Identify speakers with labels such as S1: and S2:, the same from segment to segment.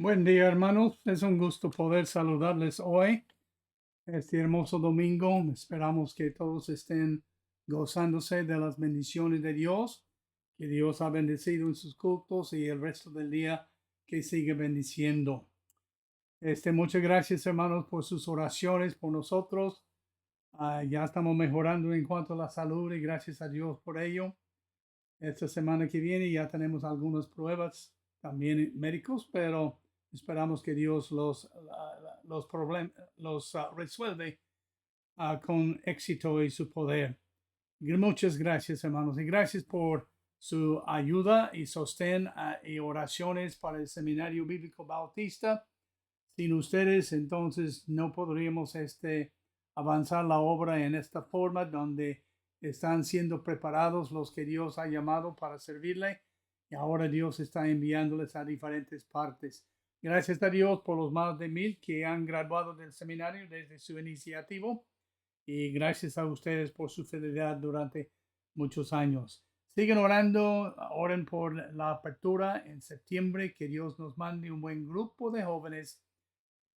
S1: Buen día, hermanos. Es un gusto poder saludarles hoy, este hermoso domingo. Esperamos que todos estén gozándose de las bendiciones de Dios, que Dios ha bendecido en sus cultos y el resto del día que sigue bendiciendo. Muchas gracias, hermanos, por sus oraciones por nosotros. Ya estamos mejorando en cuanto a la salud y gracias a Dios por ello. Esta semana que viene ya tenemos algunas pruebas también médicos, pero esperamos que Dios los problemas resuelve con éxito y su poder. Muchas gracias, hermanos, y gracias por su ayuda y sostén y oraciones para el Seminario Bíblico Bautista. Sin ustedes, entonces no podríamos avanzar la obra en esta forma donde están siendo preparados los que Dios ha llamado para servirle y ahora Dios está enviándoles a diferentes partes. Gracias a Dios por los más de 1,000 que han graduado del seminario desde su iniciativa y gracias a ustedes por su fidelidad durante muchos años. Sigan orando, oren por la apertura en septiembre, que Dios nos mande un buen grupo de jóvenes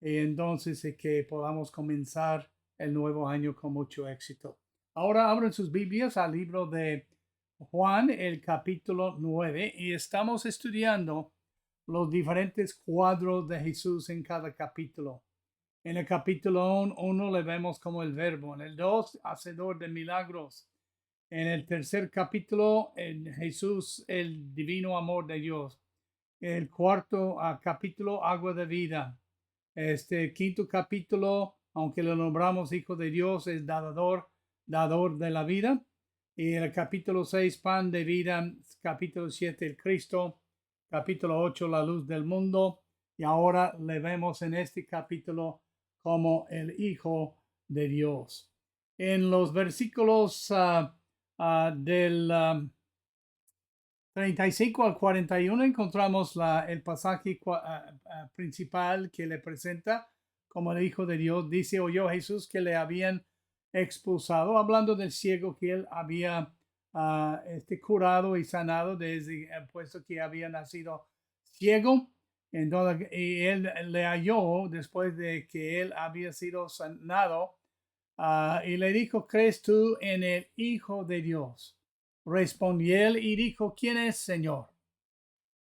S1: y entonces que podamos comenzar el nuevo año con mucho éxito. Ahora abren sus Biblias al libro de Juan, el capítulo 9, y estamos estudiando los diferentes cuadros de Jesús en cada capítulo. En el capítulo 1 le vemos como el verbo, en el 2, hacedor de milagros. En el tercer capítulo, en Jesús, el divino amor de Dios. El cuarto capítulo, agua de vida. Quinto capítulo, aunque lo nombramos Hijo de Dios, es dador de la vida. Y el capítulo 6, pan de vida. Capítulo 7, el Cristo. Capítulo 8, la luz del mundo. Y ahora le vemos en este capítulo como el Hijo de Dios. En los versículos del 35 al 41 encontramos el pasaje principal que le presenta como el Hijo de Dios. Dice, oyó Jesús que le habían expulsado, hablando del ciego que él había curado y sanado desde el puesto que había nacido ciego. Entonces, y él le halló después de que él había sido sanado y le dijo, ¿crees tú en el Hijo de Dios? Respondió él y dijo, ¿quién es, Señor?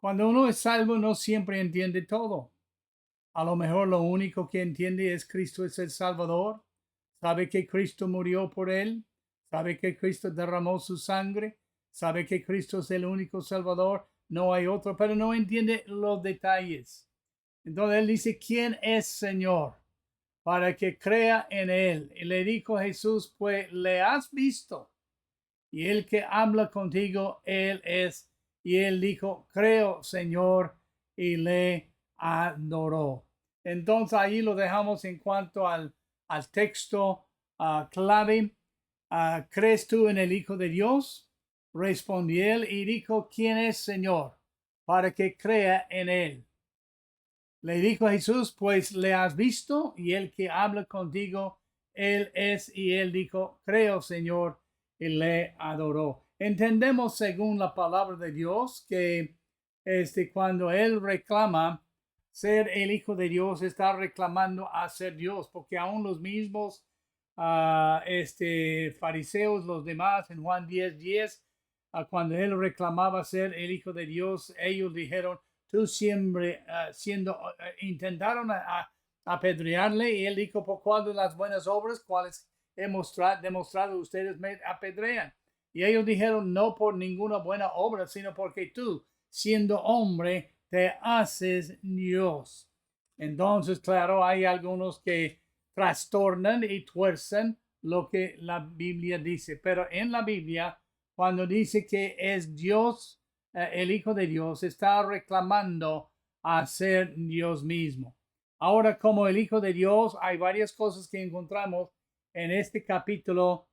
S1: Cuando uno es salvo no siempre entiende todo. A lo mejor lo único que entiende es Cristo es el Salvador. Sabe que Cristo murió por él. Sabe que Cristo derramó su sangre. Sabe que Cristo es el único Salvador. No hay otro, pero no entiende los detalles. Entonces él dice, ¿quién es, Señor? Para que crea en él. Y le dijo Jesús, pues le has visto. Y el que habla contigo, él es. Y él dijo, creo, Señor, y le adoró. Entonces ahí lo dejamos en cuanto al texto clave. ¿Crees tú en el Hijo de Dios? Respondió él y dijo, ¿quién es, Señor? Para que crea en él. Le dijo Jesús, pues le has visto, y el que habla contigo, él es. Y él dijo, creo, Señor, y le adoró. Entendemos según la palabra de Dios que cuando él reclama ser el Hijo de Dios, está reclamando a ser Dios, porque aún los mismos fariseos, los demás, en Juan 10:10, cuando él reclamaba ser el Hijo de Dios, ellos dijeron, tú siempre intentaron apedrearle, y él dijo, por cuál de las buenas obras, cuales hemos demostrado ustedes me apedrean. Y ellos dijeron, no por ninguna buena obra, sino porque tú, siendo hombre, te haces Dios. Entonces, claro, hay algunos que trastornan y tuercen lo que la Biblia dice, pero en la Biblia, cuando dice que es Dios, el Hijo de Dios, está reclamando a ser Dios mismo. Ahora, como el Hijo de Dios, hay varias cosas que encontramos en este capítulo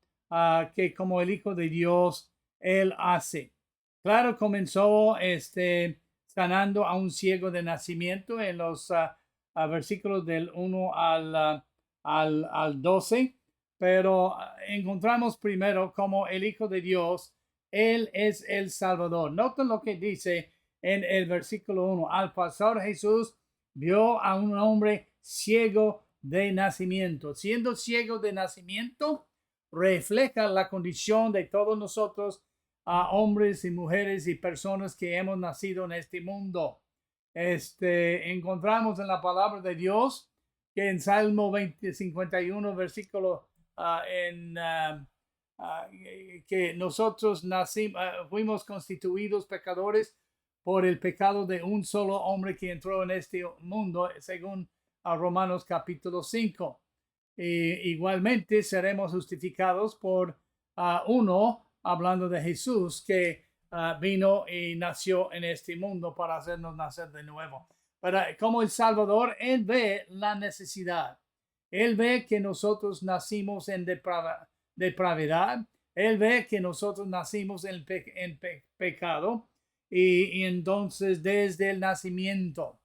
S1: que como el Hijo de Dios, Él hace. Claro, comenzó sanando a un ciego de nacimiento en los versículos del 1 al 12, pero encontramos primero como el Hijo de Dios, Él es el Salvador. Noten lo que dice en el versículo 1. Al pasar Jesús vio a un hombre ciego de nacimiento. Siendo ciego de nacimiento, refleja la condición de todos nosotros, hombres y mujeres y personas que hemos nacido en este mundo. Encontramos en la palabra de Dios que en Salmo 51, versículo que nosotros fuimos constituidos pecadores por el pecado de un solo hombre que entró en este mundo, según Romanos capítulo 5. Igualmente seremos justificados por uno, hablando de Jesús, que vino y nació en este mundo para hacernos nacer de nuevo. Pero como el Salvador, Él ve la necesidad. Él ve que nosotros nacimos en depravidad. Él ve que nosotros nacimos en pecado. Y entonces desde el nacimiento,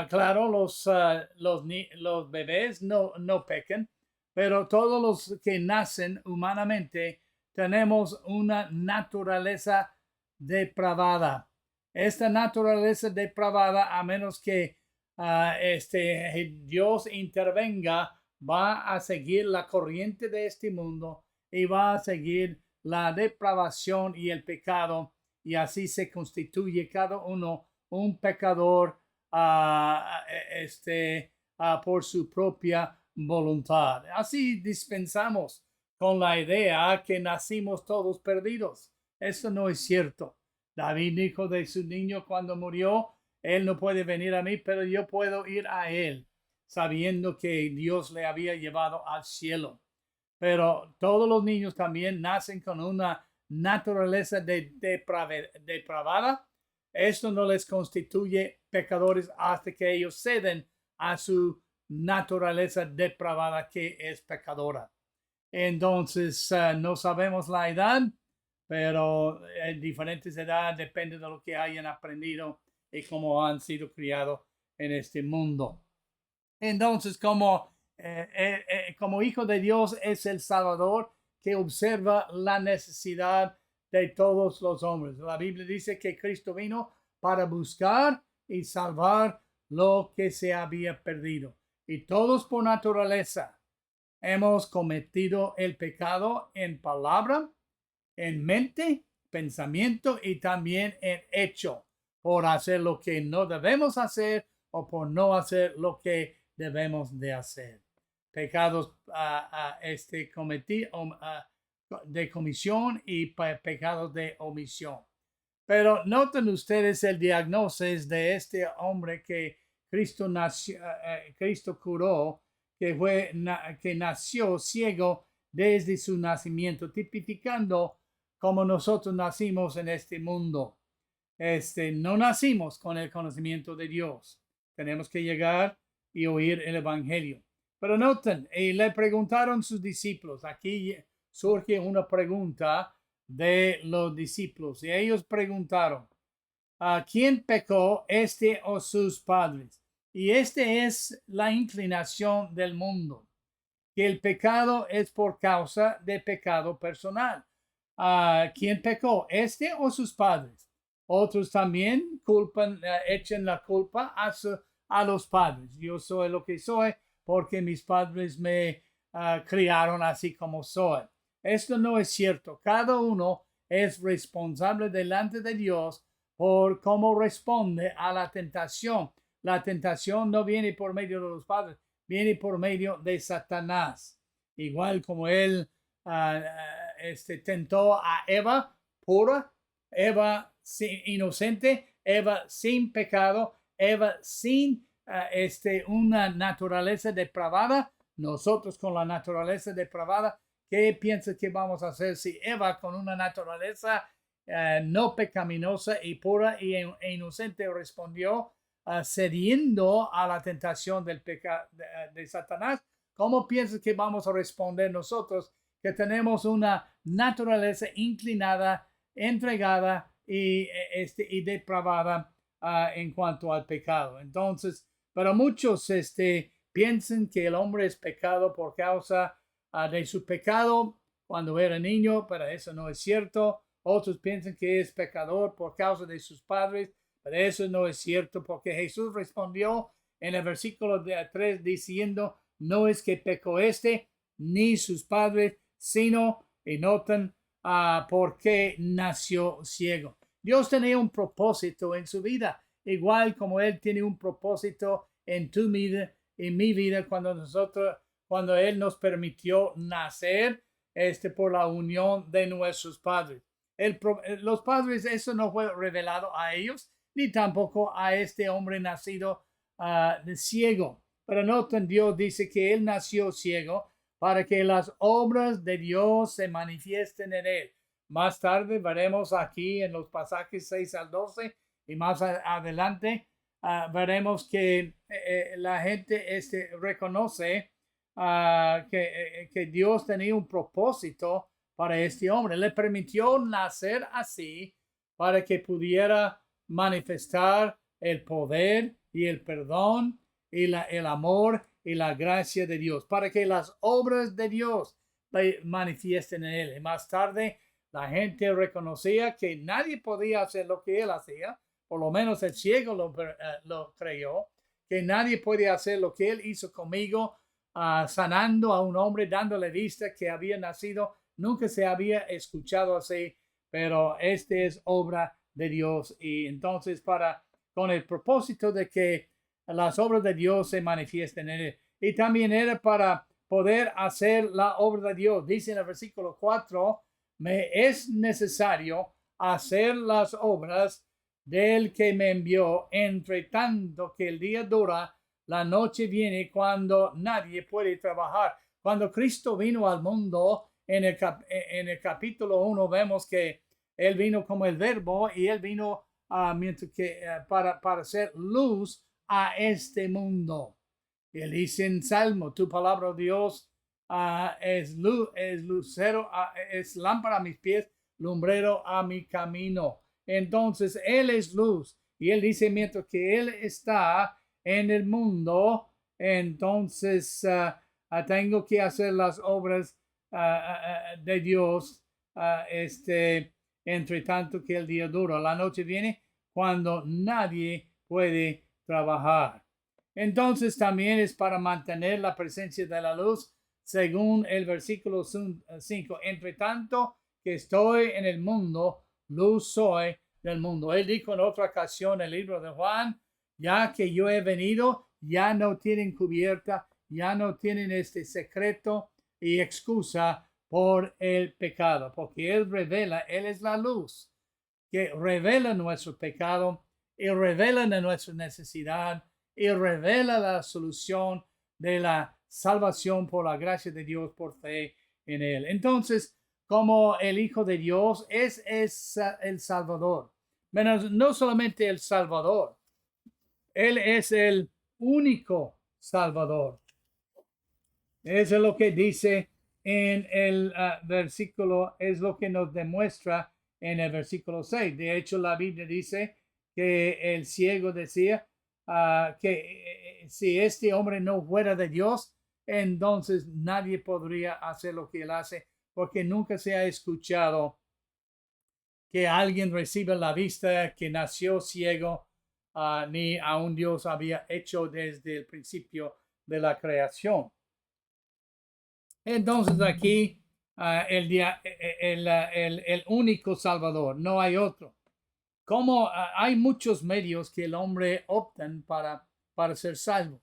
S1: claro, los bebés no pecan, pero todos los que nacen humanamente tenemos una naturaleza depravada. Esta naturaleza depravada, a menos que Dios intervenga, va a seguir la corriente de este mundo y va a seguir la depravación y el pecado, y así se constituye cada uno un pecador por su propia voluntad. Así dispensamos con la idea que nacimos todos perdidos. Eso no es cierto. David dijo de su niño cuando murió, él no puede venir a mí, pero yo puedo ir a él, sabiendo que Dios le había llevado al cielo. Pero todos los niños también nacen con una naturaleza depravada. Esto no les constituye pecadores hasta que ellos ceden a su naturaleza depravada, que es pecadora. Entonces, no sabemos la edad, pero en diferentes edades depende de lo que hayan aprendido y cómo han sido criados en este mundo. Entonces, como hijo de Dios, es el Salvador que observa la necesidad de todos los hombres. La Biblia dice que Cristo vino para buscar y salvar lo que se había perdido. Y todos por naturaleza hemos cometido el pecado en palabra, en mente, pensamiento y también en hecho, por hacer lo que no debemos hacer o por no hacer lo que debemos de hacer. Pecados de comisión y pecados de omisión. Pero noten ustedes el diagnóstico de este hombre que Cristo curó, que nació ciego desde su nacimiento, tipificando como nosotros nacimos en este mundo. No nacimos con el conocimiento de Dios. Tenemos que llegar y oír el evangelio. Pero noten, le preguntaron sus discípulos. Aquí surge una pregunta de los discípulos. Y ellos preguntaron, ¿quién pecó, este o sus padres? Y es la inclinación del mundo, que el pecado es por causa de pecado personal. ¿Quién pecó, este o sus padres? Otros también echan la culpa a los padres. Yo soy lo que soy porque mis padres me criaron así como soy. Esto no es cierto. Cada uno es responsable delante de Dios por cómo responde a la tentación. La tentación no viene por medio de los padres, viene por medio de Satanás. Igual como él tentó a Eva pura, Eva inocente, Eva sin pecado, Eva sin una naturaleza depravada. Nosotros con la naturaleza depravada, ¿qué piensas que vamos a hacer si Eva con una naturaleza no pecaminosa y pura e inocente respondió cediendo a la tentación del pecado de Satanás? ¿Cómo piensas que vamos a responder nosotros que tenemos una naturaleza inclinada, entregada y depravada en cuanto al pecado? Entonces, para muchos piensan que el hombre es pecado por causa de su pecado cuando era niño, pero eso no es cierto. Otros piensan que es pecador por causa de sus padres, pero eso no es cierto, porque Jesús respondió en el versículo 3 diciendo, no es que pecó ni sus padres, sino, y notan, por qué nació ciego. Dios tenía un propósito en su vida, igual como Él tiene un propósito en tu vida, en mi vida, cuando Él nos permitió nacer, por la unión de nuestros padres. Los padres, eso no fue revelado a ellos, ni tampoco a este hombre nacido de ciego. Pero noten, Dios dice que Él nació ciego para que las obras de Dios se manifiesten en Él. Más tarde veremos aquí en los pasajes 6 al 12 y más adelante veremos que la gente reconoce que Dios tenía un propósito para este hombre. Le permitió nacer así para que pudiera manifestar el poder y el perdón y el amor y la gracia de Dios, para que las obras de Dios manifiesten en él. Y más tarde la gente reconocía que nadie podía hacer lo que él hacía, por lo menos el ciego lo creyó, que nadie puede hacer lo que él hizo conmigo, sanando a un hombre, dándole vista que había nacido. Nunca se había escuchado así, pero es obra de Dios. Y entonces con el propósito de que las obras de Dios se manifiesten en él. Y también era para poder hacer la obra de Dios. Dice en el versículo 4, me es necesario hacer las obras del que me envió, entre tanto que el día dura, la noche viene cuando nadie puede trabajar. Cuando Cristo vino al mundo, en el capítulo 1 vemos que Él vino como el verbo y Él vino para hacer luz a este mundo. Él dice en Salmo, tu palabra, oh Dios, es lucero, es lámpara a mis pies, lumbrero a mi camino. Entonces, Él es luz. Y Él dice, mientras que Él está en el mundo, entonces tengo que hacer las obras de Dios, entre tanto que el día dura. La noche viene cuando nadie puede trabajar. Entonces también es para mantener la presencia de la luz, según el versículo 5. Entre tanto que estoy en el mundo, luz soy del mundo. Él dijo en otra ocasión en el libro de Juan, ya que yo he venido, ya no tienen cubierta, ya no tienen este secreto y excusa por el pecado, porque Él revela, Él es la luz que revela nuestro pecado y revela nuestra necesidad y revela la solución de la salvación por la gracia de Dios por fe en Él. Entonces, como el Hijo de Dios es el Salvador, pero no solamente el Salvador, Él es el único Salvador. Eso es lo que dice en el versículo, es lo que nos demuestra en el versículo 6. De hecho, la Biblia dice que el ciego decía que si este hombre no fuera de Dios, entonces nadie podría hacer lo que él hace, porque nunca se ha escuchado que alguien reciba la vista, que nació ciego, ni aún Dios había hecho desde el principio de la creación. Entonces aquí el único Salvador, no hay otro. Como hay muchos medios que el hombre optan para ser salvo.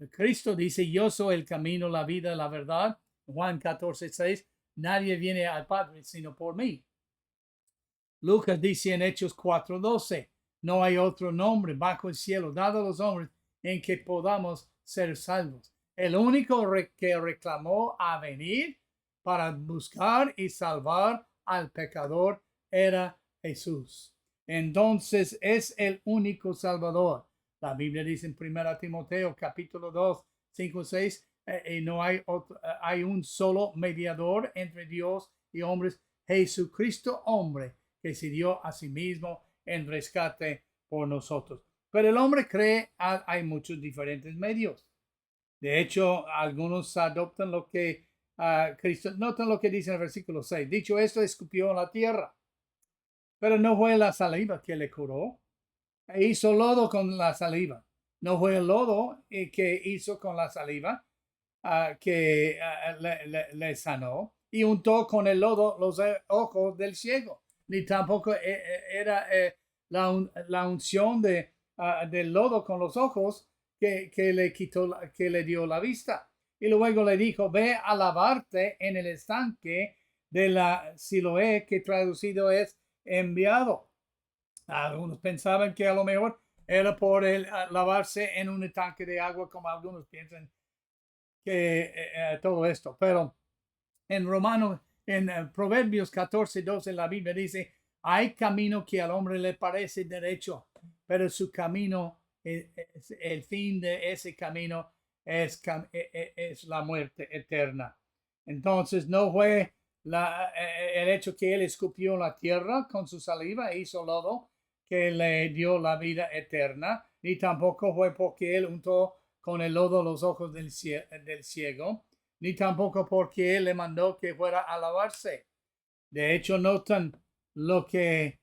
S1: Cristo dice, yo soy el camino, la vida, la verdad. Juan 14:6, nadie viene al Padre sino por mí. Lucas dice en Hechos 4:12, no hay otro nombre bajo el cielo dado a los hombres en que podamos ser salvos. El único que reclamó a venir para buscar y salvar al pecador era Jesús. Entonces es el único Salvador. La Biblia dice en 1 Timoteo capítulo 2, 5, 6, no hay otro, hay un solo mediador entre Dios y hombres, Jesucristo hombre, que se dio a sí mismo en rescate por nosotros. Pero el hombre cree hay muchos diferentes medios. De hecho, algunos adoptan lo que Cristo, notan lo que dice en el versículo 6. Dicho esto, escupió en la tierra. Pero no fue la saliva que le curó. E hizo lodo con la saliva. no fue el lodo que hizo con la saliva que le sanó y untó con el lodo los ojos del ciego, ni tampoco era la unción del lodo con los ojos que le quitó, que le dio la vista. Y luego le dijo, ve a lavarte en el estanque de la Siloé, que traducido es enviado. Algunos pensaban que a lo mejor era por el lavarse en un estanque de agua, como algunos piensan que todo esto. Pero en Proverbios 14:12, la Biblia dice, hay camino que al hombre le parece derecho, pero su camino, el fin de ese camino es la muerte eterna. Entonces no fue el hecho que él escupió la tierra con su saliva e hizo lodo que le dio la vida eterna, ni tampoco fue porque él untó con el lodo los ojos del ciego, ni tampoco porque él le mandó que fuera a lavarse. De hecho, notan lo que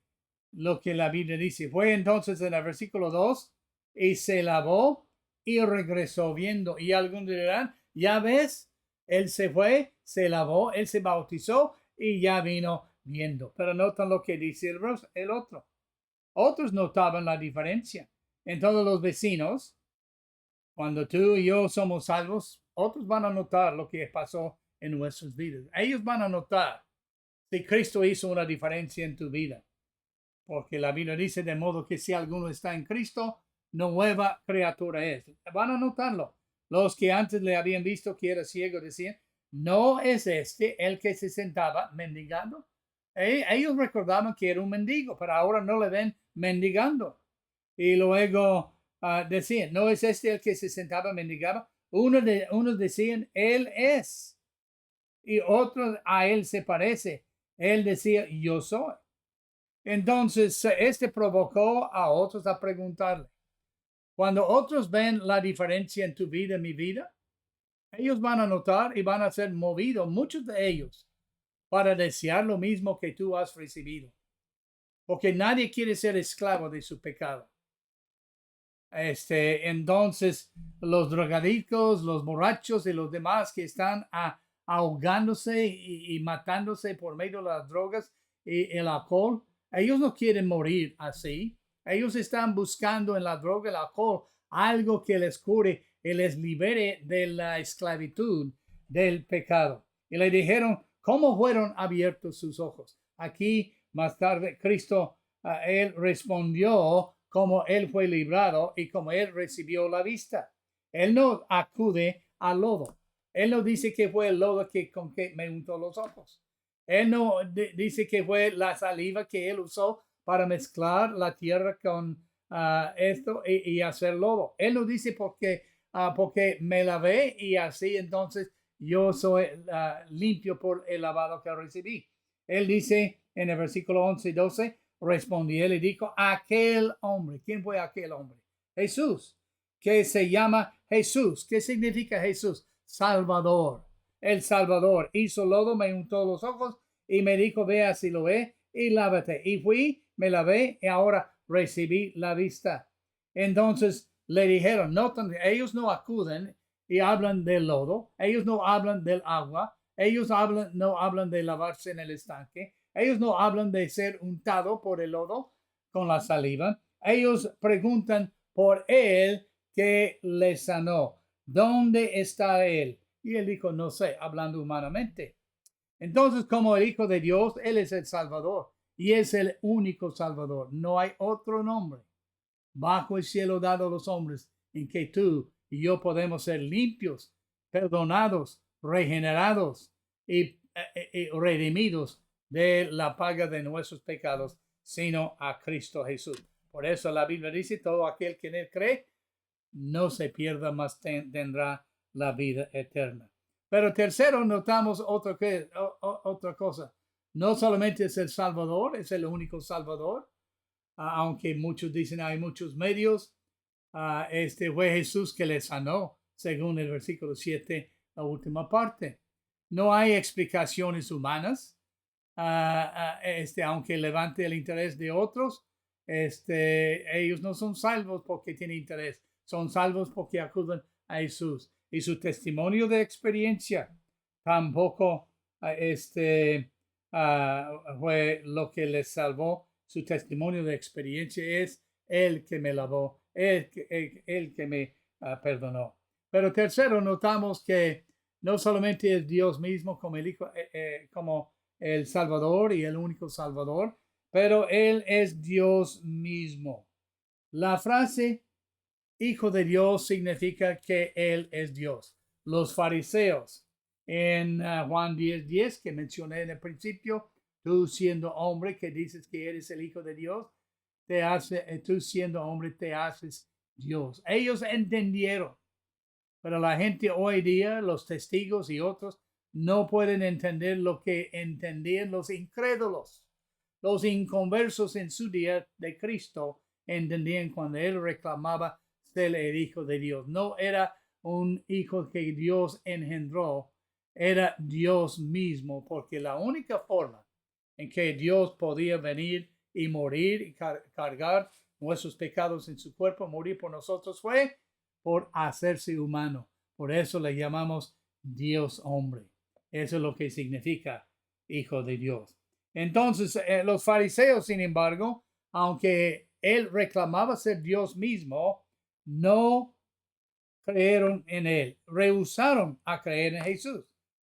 S1: la Biblia dice. Fue entonces en el versículo 2, y se lavó y regresó viendo. Y algunos dirán, ya ves, él se fue, se lavó, él se bautizó y ya vino viendo. Pero notan lo que dice el otro. Otros notaban la diferencia. En todos los vecinos, cuando tú y yo somos salvos, otros van a notar lo que pasó en nuestras vidas. Ellos van a notar si Cristo hizo una diferencia en tu vida. Porque la Biblia dice de modo que si alguno está en Cristo, nueva criatura es. Van a notarlo. Los que antes le habían visto que era ciego decían, ¿no es este el que se sentaba mendigando? Ellos recordaban que era un mendigo, pero ahora no le ven mendigando. Y luego decían, ¿no es este el que se sentaba mendigaba? Unos decían, él es. Y otros, a él se parece. Él decía, yo soy. Entonces, provocó a otros a preguntarle. Cuando otros ven la diferencia en tu vida y mi vida, ellos van a notar y van a ser movidos, muchos de ellos, para desear lo mismo que tú has recibido. Porque nadie quiere ser esclavo de su pecado. Entonces, los drogadictos, los borrachos y los demás que están ahogándose y matándose por medio de las drogas y el alcohol, ellos no quieren morir así. Ellos están buscando en la droga y el alcohol algo que les cure y les libere de la esclavitud del pecado. Y le dijeron, ¿cómo fueron abiertos sus ojos? Aquí, más tarde, Cristo, él respondió como él fue librado y como él recibió la vista. Él no acude al lodo. Él no dice que fue el lodo con que me untó los ojos. Él no dice que fue la saliva que él usó para mezclar la tierra con esto y hacer lodo. Él no dice porque me lavé y así entonces yo soy limpio por el lavado que recibí. Él dice en el versículo 11 y 12, respondió él y dijo, aquel hombre. ¿Quién fue aquel hombre? Jesús, que se llama Jesús. ¿Qué significa Jesús? Salvador. El Salvador hizo lodo, me untó los ojos y me dijo, ve a Siloé y lávate. Y fui, me lavé y ahora recibí la vista. Entonces le dijeron, notan, ellos no acuden y hablan del lodo, ellos no hablan del agua, ellos no hablan de lavarse en el estanque, ellos no hablan de ser untado por el lodo con la saliva. Ellos preguntan por él que le sanó. ¿Dónde está él? Y él dijo, no sé, hablando humanamente. Entonces, como el Hijo de Dios, él es el Salvador y es el único Salvador. No hay otro nombre bajo el cielo dado a los hombres en que tú y yo podemos ser limpios, perdonados, regenerados y redimidos de la paga de nuestros pecados, sino a Cristo Jesús. Por eso la Biblia dice, todo aquel que en él cree, no se pierda, mas tendrá la vida eterna. Pero tercero, notamos otra cosa. No solamente es el Salvador, es el único Salvador, aunque muchos dicen hay muchos medios. Fue Jesús que le sanó, según el versículo 7, la última parte. No hay explicaciones humanas. Aunque levante el interés de otros, ellos no son salvos porque tienen interés, Son salvos porque acuden a Jesús. Y su testimonio de experiencia tampoco fue lo que les salvó. Su testimonio de experiencia es el que me lavó, el que me perdonó. Pero tercero, notamos que no solamente es Dios mismo como el Hijo, como el Salvador y el único Salvador, pero Él es Dios mismo. La frase Hijo de Dios significa que Él es Dios. Los fariseos en Juan 10:10, que mencioné en el principio, tú siendo hombre que dices que eres el Hijo de Dios, tú siendo hombre te haces Dios. Ellos entendieron, pero la gente hoy día, los testigos y otros, no pueden entender lo que entendían los incrédulos. Los inconversos en su día de Cristo entendían cuando Él reclamaba ser el Hijo de Dios. No era un hijo que Dios engendró, era Dios mismo, porque la única forma en que Dios podía venir y morir y cargar nuestros pecados en su cuerpo, morir por nosotros, fue por hacerse humano. Por eso le llamamos Dios hombre. Eso es lo que significa Hijo de Dios. Entonces, los fariseos, sin embargo, aunque él reclamaba ser Dios mismo, no creyeron en él, rehusaron a creer en Jesús.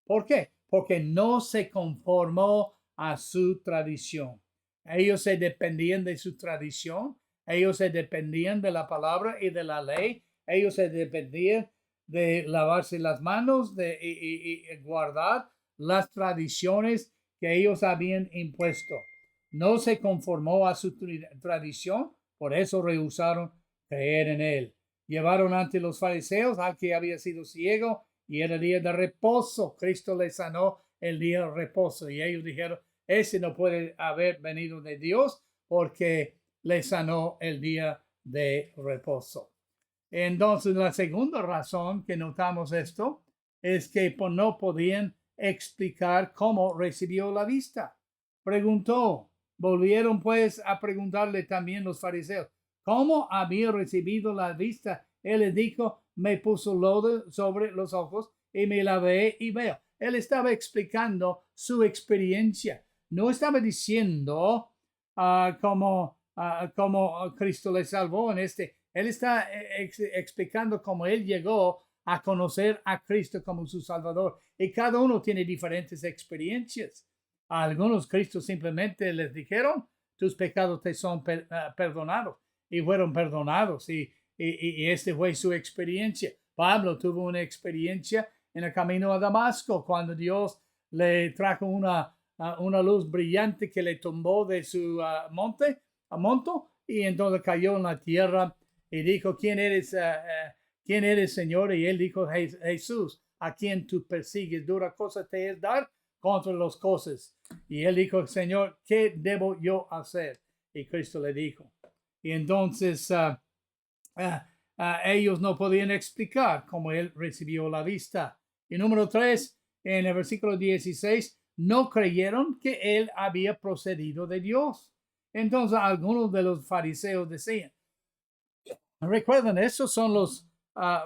S1: ¿Por qué? Porque no se conformó a su tradición. Ellos se dependían de su tradición, ellos se dependían de la palabra y de la ley, ellos se dependían de lavarse las manos y guardar las tradiciones que ellos habían impuesto. No se conformó a su tradición, por eso rehusaron creer en él. Llevaron ante los fariseos al que había sido ciego y era el día de reposo. Cristo le sanó el día de reposo y ellos dijeron, ese no puede haber venido de Dios porque le sanó el día de reposo. Entonces, la segunda razón que notamos esto es que no podían explicar cómo recibió la vista. Preguntó, volvieron pues a preguntarle también los fariseos, ¿cómo había recibido la vista? Él les dijo, me puso lodo sobre los ojos y me lavé y veo. Él estaba explicando su experiencia. No estaba diciendo cómo Cristo le salvó en este. Él está explicando cómo él llegó a conocer a Cristo como su Salvador. Y cada uno tiene diferentes experiencias. A algunos Cristo simplemente les dijeron, tus pecados te son perdonados. Y fueron perdonados. Y este fue su experiencia. Pablo tuvo una experiencia en el camino a Damasco cuando Dios le trajo una luz brillante que le tumbó de su monte y entonces cayó en la tierra y dijo, ¿quién eres, Señor? Y él dijo, Jesús, a quien tú persigues, dura cosa te es dar contra las cosas. Y él dijo, Señor, ¿qué debo yo hacer? Y Cristo le dijo. Y entonces ellos no podían explicar cómo él recibió la vista. Y número 3, en el versículo 16, no creyeron que él había procedido de Dios. Entonces algunos de los fariseos decían, recuerden, esos son los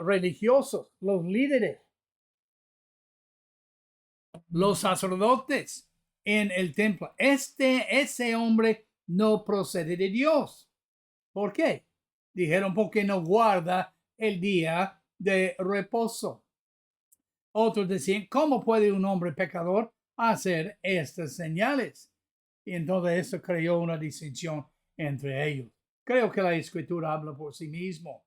S1: religiosos, los líderes, los sacerdotes en el templo. Ese hombre no procede de Dios. ¿Por qué? Dijeron porque no guarda el día de reposo. Otros decían, ¿cómo puede un hombre pecador hacer estas señales? Y entonces eso creó una distinción entre ellos. Creo que la escritura habla por sí mismo.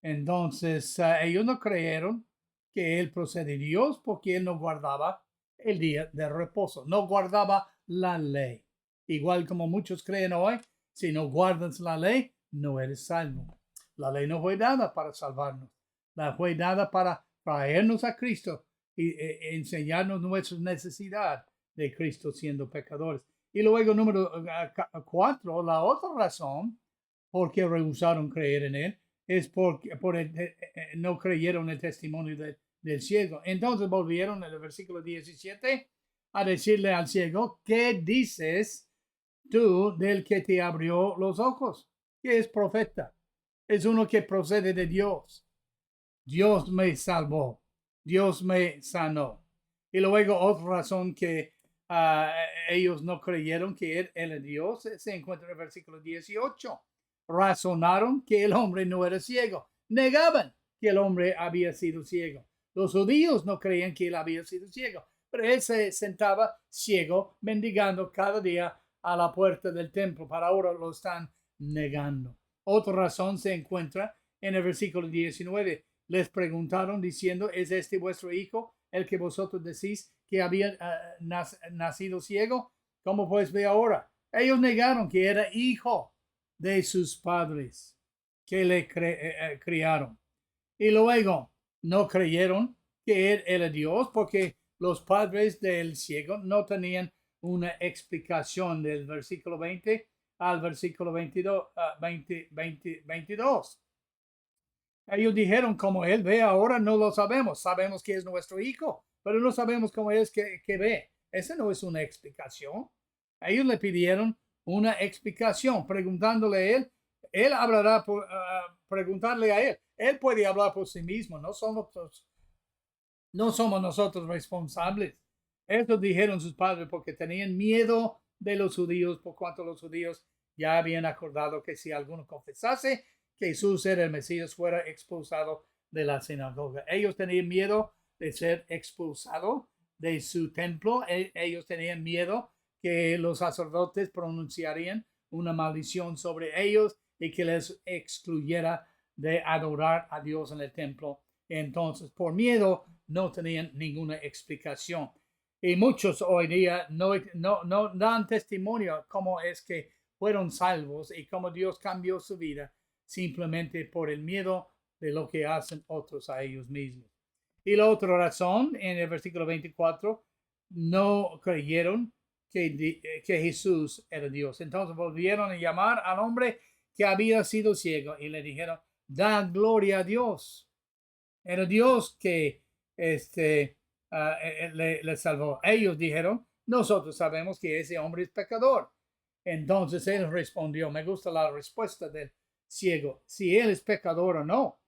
S1: Entonces ellos no creyeron que él procede de Dios porque él no guardaba el día de reposo, no guardaba la ley. Igual como muchos creen hoy, si no guardas la ley, no eres salvo. La ley no fue dada para salvarnos, la fue dada para traernos a Cristo y enseñarnos nuestra necesidad de Cristo siendo pecadores. Y luego, número 4, la otra razón por qué rehusaron creer en él es porque no creyeron el testimonio del ciego. Entonces volvieron en el versículo 17 a decirle al ciego, ¿qué dices tú del que te abrió los ojos? Que es profeta. es uno que procede de Dios. Dios me salvó. Dios me sanó. Y luego otra razón que ellos no creyeron que él era Dios se encuentra en el versículo 18. Razonaron que el hombre no era ciego. Negaban que el hombre había sido ciego. Los judíos no creían que él había sido ciego, pero él se sentaba ciego, mendigando cada día a la puerta del templo. Para ahora lo están negando. Otra razón se encuentra en el versículo 19. Les preguntaron diciendo, ¿es este vuestro hijo, el que vosotros decís que había nacido ciego? ¿Cómo pues ve ahora? Ellos negaron que era hijo de sus padres que le criaron. Y luego no creyeron que él era Dios porque los padres del ciego no tenían una explicación del versículo 20 al versículo 22. Ellos dijeron, como él ve ahora, no lo sabemos. Sabemos que es nuestro hijo, pero no sabemos cómo es que ve. Esa no es una explicación. Ellos le pidieron una explicación, preguntándole a él. Él hablará por preguntarle a él. Él puede hablar por sí mismo. No somos nosotros responsables. Eso dijeron sus padres porque tenían miedo de los judíos, por cuanto los judíos ya habían acordado que si alguno confesase que Jesús era el Mesías, fuera expulsado de la sinagoga. Ellos tenían miedo de ser expulsados de su templo. Ellos tenían miedo que los sacerdotes pronunciarían una maldición sobre ellos y que les excluyera de adorar a Dios en el templo. Entonces, por miedo, no tenían ninguna explicación. Y muchos hoy día no dan testimonio cómo es que fueron salvos y cómo Dios cambió su vida simplemente por el miedo de lo que hacen otros a ellos mismos. Y la otra razón, en el versículo 24, no creyeron que Jesús era Dios. Entonces volvieron a llamar al hombre que había sido ciego y le dijeron, da gloria a Dios. Era Dios que le salvó. Ellos dijeron, nosotros sabemos que ese hombre es pecador. Entonces él respondió, me gusta la respuesta del ciego, si él es pecador o no,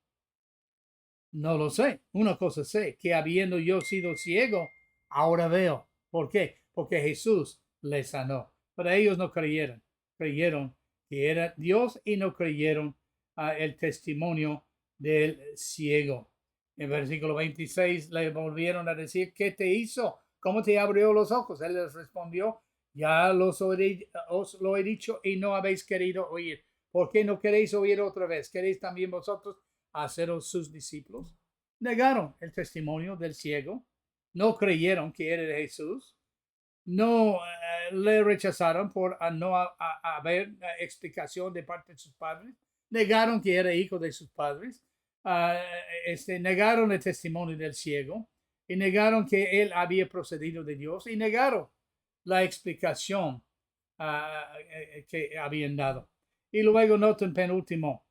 S1: no lo sé. Una cosa sé, que habiendo yo sido ciego, ahora veo. ¿Por qué? Porque Jesús le sanó. Pero ellos no creyeron. Creyeron que era Dios y no creyeron el testimonio del ciego. En versículo 26 le volvieron a decir, ¿qué te hizo? ¿Cómo te abrió los ojos? Él les respondió, ya os lo he dicho y no habéis querido oír. ¿Por qué no queréis oír otra vez? ¿Queréis también vosotros haceros sus discípulos? Negaron el testimonio del ciego. No creyeron que era de Jesús. No le rechazaron por no haber explicación de parte de sus padres. Negaron que era hijo de sus padres. Negaron el testimonio del ciego y negaron que él había procedido de Dios y negaron la explicación que habían dado. Y luego noten penúltimo,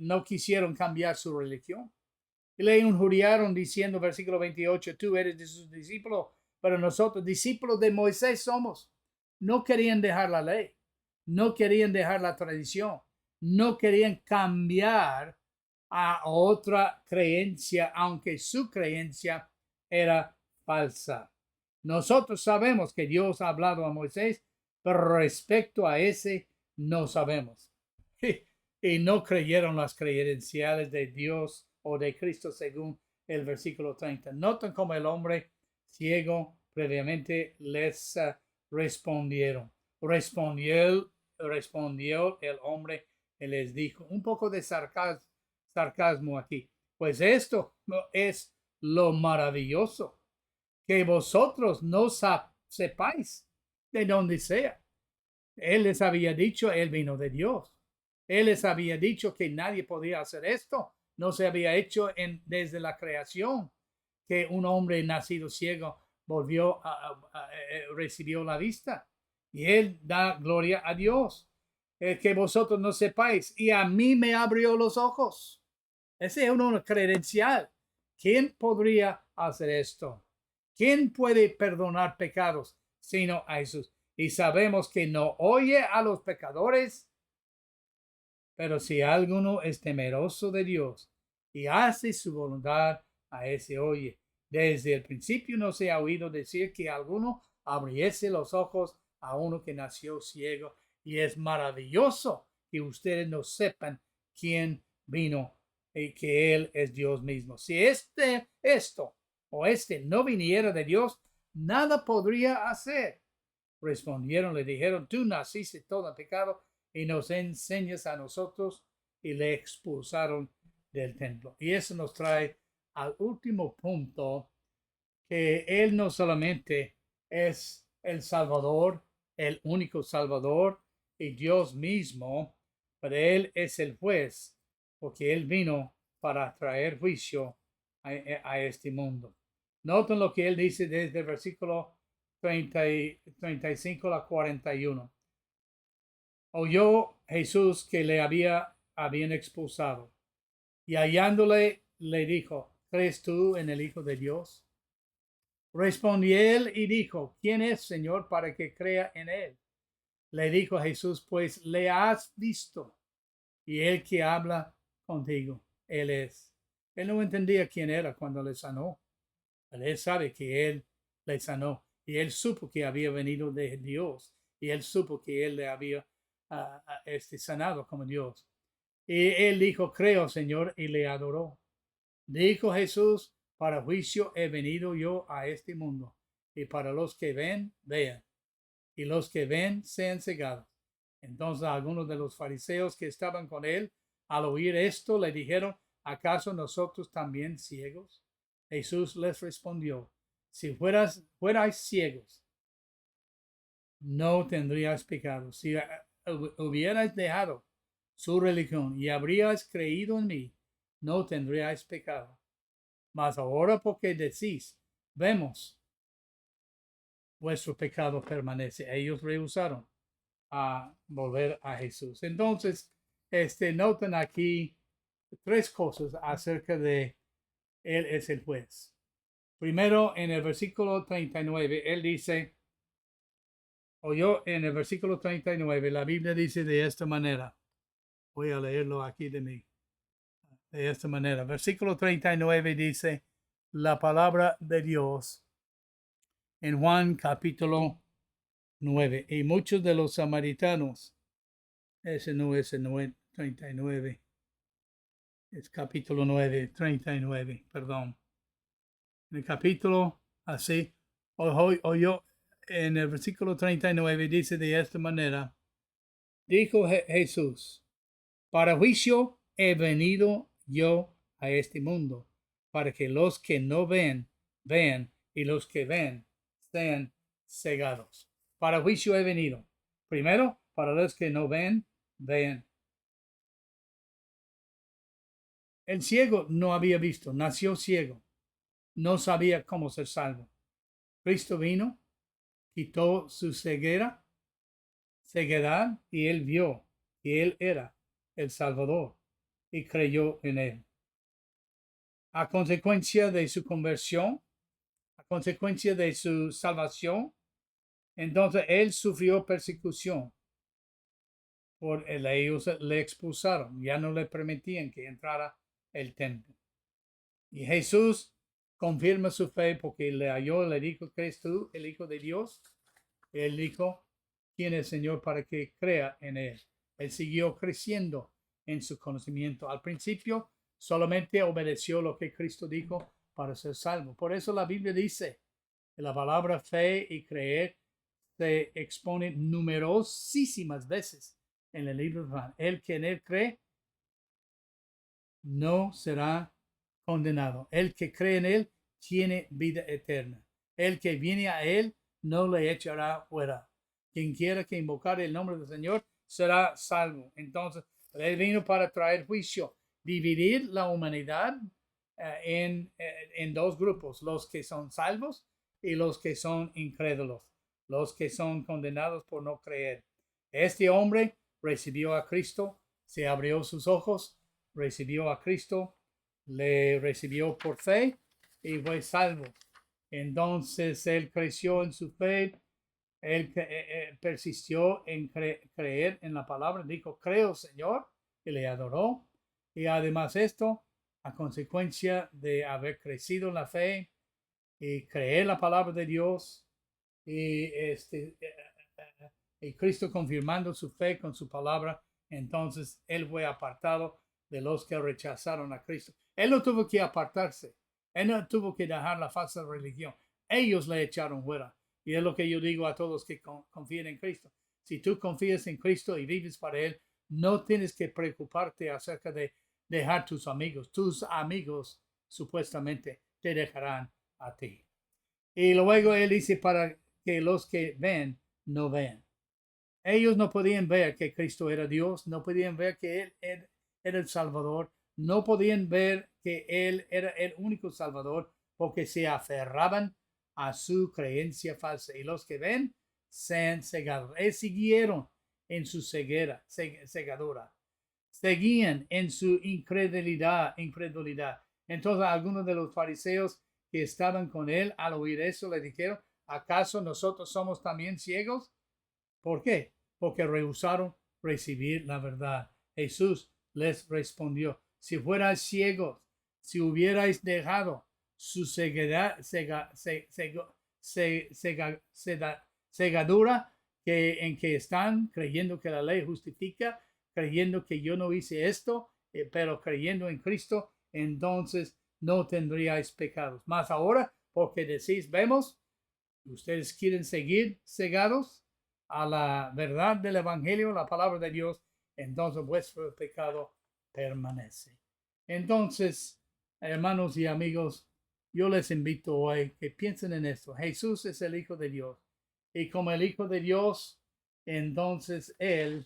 S1: no quisieron cambiar su religión. Y le injuriaron diciendo, versículo 28, tú eres de sus discípulos, pero nosotros discípulos de Moisés somos. No querían dejar la ley, no querían dejar la tradición, no querían cambiar a otra creencia, aunque su creencia era falsa. Nosotros sabemos que Dios ha hablado a Moisés, pero respecto a ese no sabemos. Y no creyeron las credenciales de Dios o de Cristo según el versículo 30. Noten cómo el hombre ciego previamente les respondieron. Respondió el hombre y les dijo, un poco de sarcasmo aquí, pues esto es lo maravilloso, que vosotros no sepáis de dónde sea. Él les había dicho, él vino de Dios. Él les había dicho que nadie podía hacer esto. No se había hecho desde la creación que un hombre nacido ciego recibió la vista. Y él da gloria a Dios. Que vosotros no sepáis. Y a mí me abrió los ojos. Ese es una credencial. ¿Quién podría hacer esto? ¿Quién puede perdonar pecados sino a Jesús? y sabemos que no oye a los pecadores, pero si alguno es temeroso de Dios y hace su voluntad, a ese oye. Desde el principio no se ha oído decir que alguno abriese los ojos a uno que nació ciego, y es maravilloso que ustedes no sepan quién vino y que Él es Dios mismo. Si esto no viniera de Dios, nada podría hacer. Respondieron, le dijeron, tú naciste todo en pecado y nos enseñas a nosotros, y le expulsaron del templo. Y eso nos trae al último punto, que Él no solamente es el Salvador, el único Salvador y Dios mismo, pero Él es el juez, porque Él vino para traer juicio a este mundo. Noten lo que Él dice desde el versículo 35 a 41. Oyó Jesús que le habían expulsado, y hallándole le dijo, ¿crees tú en el Hijo de Dios? Respondió él y dijo, ¿quién es, Señor, para que crea en él? Le dijo Jesús, pues le has visto, y él que habla contigo, él es. Él no entendía quién era cuando le sanó, pero él sabe que él le sanó, y él supo que había venido de Dios, y él supo que él le había sanado como Dios. Y él dijo, creo, Señor, y le adoró. Dijo Jesús, para juicio he venido yo a este mundo, y para los que ven, vean, y los que ven, sean cegados. Entonces algunos de los fariseos que estaban con él, al oír esto, le dijeron, ¿acaso nosotros también ciegos? Jesús les respondió, si fuerais ciegos, no tendríais pecado. Si hubierais dejado su religión y habríais creído en mí, no tendríais pecado. Mas ahora, porque decís, vemos, vuestro pecado permanece. Ellos rehusaron a volver a Jesús. Entonces, notan aquí tres cosas acerca de Él es el juez. Primero, en el versículo 39, Él dice, en el versículo 39, la Biblia dice de esta manera. Voy a leerlo aquí de mí. De esta manera. Versículo 39 dice la palabra de Dios en Juan capítulo 9. Y muchos de los samaritanos, ese no es el 39, es capítulo 9, 39, perdón. En el capítulo así, oyó en el versículo 39 dice de esta manera, dijo Jesús, para juicio he venido yo a este mundo, para que los que no ven, vean, y los que ven, sean cegados. Para juicio he venido. Primero, para los que no ven, vean. El ciego no había visto, nació ciego, no sabía cómo ser salvo. Cristo vino, quitó su ceguedad, y él vio que él era el Salvador y creyó en él. A consecuencia de su conversión, a consecuencia de su salvación, entonces él sufrió persecución. Ellos le expulsaron, ya no le permitían que entrara el templo. Y Jesús confirma su fe porque le halló, le dijo, ¿crees tú el Hijo de Dios? Él dijo, ¿quién es el Señor para que crea en él? Él siguió creciendo en su conocimiento. Al principio solamente obedeció lo que Cristo dijo para ser salvo. Por eso la Biblia dice que la palabra fe y creer se expone numerosísimas veces en el libro de Juan. El que en él cree no será condenado. El que cree en él tiene vida eterna. El que viene a él no le echará fuera. Quien quiera que invocar el nombre del Señor será salvo. Entonces, él vino para traer juicio, dividir la humanidad en dos grupos, los que son salvos y los que son incrédulos, los que son condenados por no creer. Este hombre recibió a Cristo, se abrió sus ojos, recibió a Cristo, le recibió por fe y fue salvo. Entonces él creció en su fe, Él persistió en creer en la palabra, dijo, creo, Señor, y le adoró. Y además esto, a consecuencia de haber crecido en la fe y creer la palabra de Dios, y, y Cristo confirmando su fe con su palabra, entonces él fue apartado de los que rechazaron a Cristo. Él no tuvo que apartarse, él no tuvo que dejar la falsa religión. Ellos le echaron fuera. Y es lo que yo digo a todos que confíen en Cristo. Si tú confías en Cristo y vives para Él, no tienes que preocuparte acerca de dejar tus amigos. Tus amigos supuestamente te dejarán a ti. Y luego Él dice para que los que ven, no vean. Ellos no podían ver que Cristo era Dios, no podían ver que Él era el Salvador, no podían ver que Él era el único Salvador porque se aferraban a su creencia falsa. Y los que ven se han cegado. Ellos siguieron en su cegadura. Seguían en su incredulidad. Entonces algunos de los fariseos que estaban con él al oír eso le dijeron, ¿acaso nosotros somos también ciegos? ¿Por qué? Porque rehusaron recibir la verdad. Jesús les respondió, si fuerais ciegos, si hubierais dejado su cegadura en que están, creyendo que la ley justifica, creyendo que yo no hice esto, pero creyendo en Cristo, entonces no tendríais pecados. Más ahora, porque decís, vemos, ustedes quieren seguir cegados a la verdad del Evangelio, la palabra de Dios, entonces vuestro pecado permanece. Entonces, hermanos y amigos, yo les invito hoy que piensen en esto. Jesús es el Hijo de Dios. Y como el Hijo de Dios, entonces Él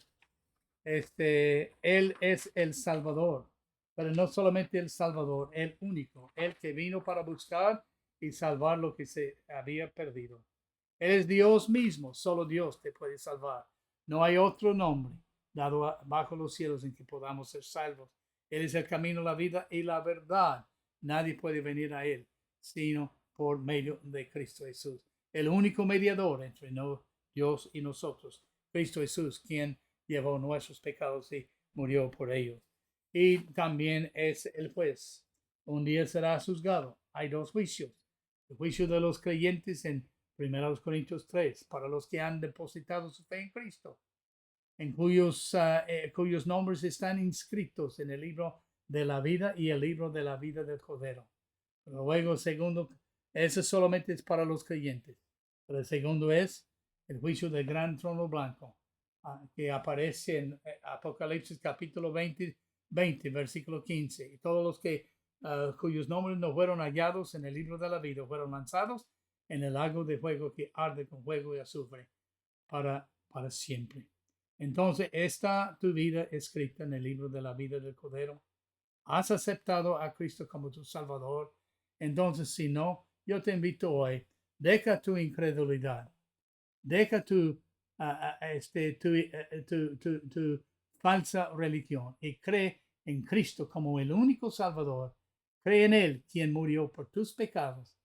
S1: es el Salvador. Pero no solamente el Salvador, el único, el que vino para buscar y salvar lo que se había perdido. Él es Dios mismo, solo Dios te puede salvar. No hay otro nombre dado bajo los cielos en que podamos ser salvos. Él es el camino, la vida y la verdad. Nadie puede venir a Él sino por medio de Cristo Jesús. El único mediador entre Dios y nosotros. Cristo Jesús, quien llevó nuestros pecados y murió por ellos. Y también es el juez. Un día será juzgado. Hay dos juicios. El juicio de los creyentes en 1 Corintios 3, para los que han depositado su fe en Cristo, en cuyos nombres están inscritos en el libro de la vida y el libro de la vida del Cordero. Pero luego, segundo, ese solamente es para los creyentes. Pero el segundo es el juicio del gran trono blanco, que aparece en Apocalipsis capítulo 20, versículo 15. Y todos los que cuyos nombres no fueron hallados en el libro de la vida fueron lanzados en el lago de fuego que arde con fuego y azufre para siempre. Entonces, está tu vida escrita en el libro de la vida del Cordero. ¿Has aceptado a Cristo como tu Salvador? Entonces, si no, yo te invito hoy, deja tu incredulidad, deja tu falsa religión y cree en Cristo como el único Salvador. Cree en Él, quien murió por tus pecados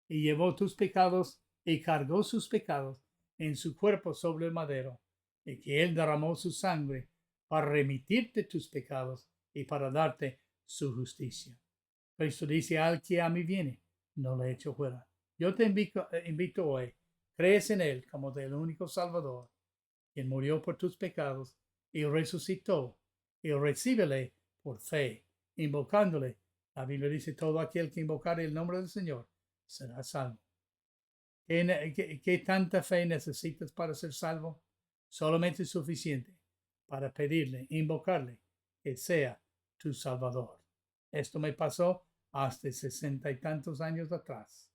S1: y llevó tus pecados y cargó sus pecados en su cuerpo sobre el madero, y que Él derramó su sangre para remitirte tus pecados y para darte su justicia. Cristo dice, al que a mí viene, no le echo fuera. Yo te invito hoy, crees en Él como del único Salvador, quien murió por tus pecados y resucitó, y recíbele por fe, invocándole. La Biblia dice, todo aquel que invocare el nombre del Señor será salvo. ¿Qué tanta fe necesitas para ser salvo? Solamente suficiente para pedirle, invocarle, que sea tu Salvador. Esto me pasó hasta 60 y tantos años atrás.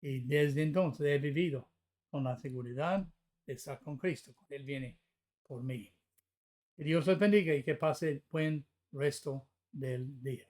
S1: Y desde entonces he vivido con la seguridad de estar con Cristo. Él viene por mí. Que Dios les bendiga y que pase buen resto del día.